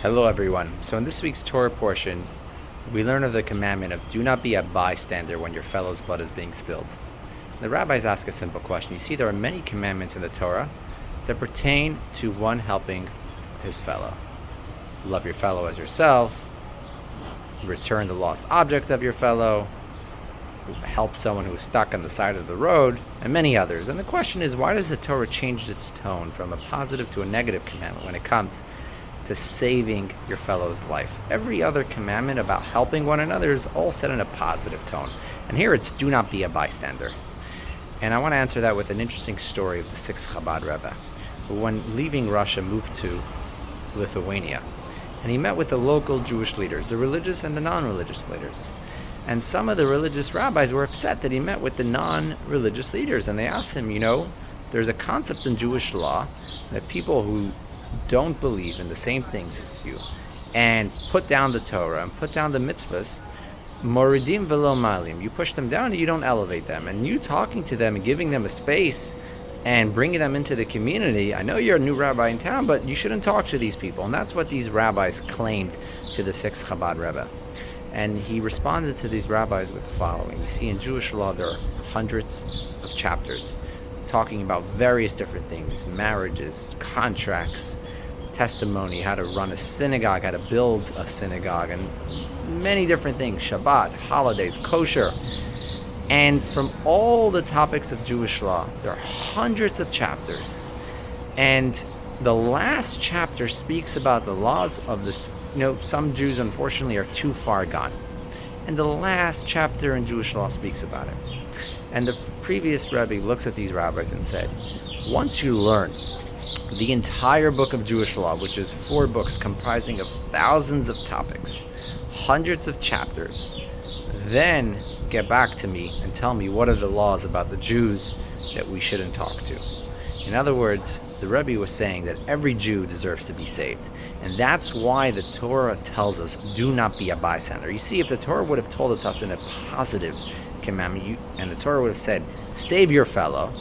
Hello everyone. So in this week's Torah portion, we learn of the commandment of do not be a bystander when your fellow's blood is being spilled. The rabbis ask a simple question. You see, there are many commandments in the Torah that pertain to one helping his fellow. Love your fellow as yourself, return the lost object of your fellow, help someone who is stuck on the side of the road, and many others. And the question is, why does the Torah change its tone from a positive to a negative commandment when it comes to saving your fellow's life? Every other commandment about helping one another is all set in a positive tone. And here it's do not be a bystander. And I want to answer that with an interesting story of the sixth Chabad Rebbe, who when leaving Russia moved to Lithuania. And he met with the local Jewish leaders, the religious and the non-religious leaders. And some of the religious rabbis were upset that he met with the non-religious leaders. And they asked him, there's a concept in Jewish law that people who don't believe in the same things as you and put down the Torah and put down the mitzvahs, moridim velo malim, you push them down and you don't elevate them. And you talking to them and giving them a space and bringing them into the community, I know you're a new rabbi in town, but you shouldn't talk to these people. And that's what these rabbis claimed to the sixth Chabad Rebbe. And he responded to these rabbis with the following. You see, in Jewish law, there are hundreds of chapters talking about various different things: marriages, contracts, testimony, how to run a synagogue, how to build a synagogue, and many different things, Shabbat, holidays, kosher. And from all the topics of Jewish law, there are hundreds of chapters. And the last chapter speaks about the laws of this. Some Jews, unfortunately, are too far gone. And the last chapter in Jewish law speaks about it. And the previous Rebbe looks at these rabbis and said, once you learn the entire book of Jewish law, which is 4 books comprising of thousands of topics, hundreds of chapters, then get back to me and tell me what are the laws about the Jews that we shouldn't talk to. In other words, the Rebbe was saying that every Jew deserves to be saved. And that's why the Torah tells us, do not be a bystander. You see, if the Torah would have told it to us in a positive commandment, and the Torah would have said, save your fellow,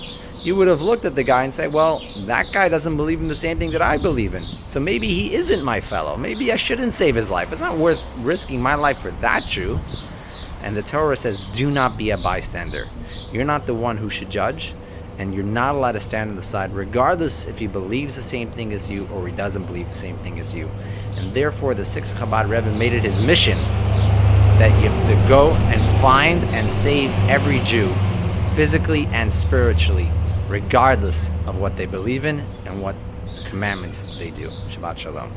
you would have looked at the guy and say, well, that guy doesn't believe in the same thing that I believe in. So maybe he isn't my fellow. Maybe I shouldn't save his life. It's not worth risking my life for that Jew. And the Torah says, do not be a bystander. You're not the one who should judge. And you're not allowed to stand on the side, regardless if he believes the same thing as you or he doesn't believe the same thing as you. And therefore, the sixth Chabad Rebbe made it his mission that you have to go and find and save every Jew, physically and spiritually, regardless of what they believe in and what commandments they do. Shabbat Shalom.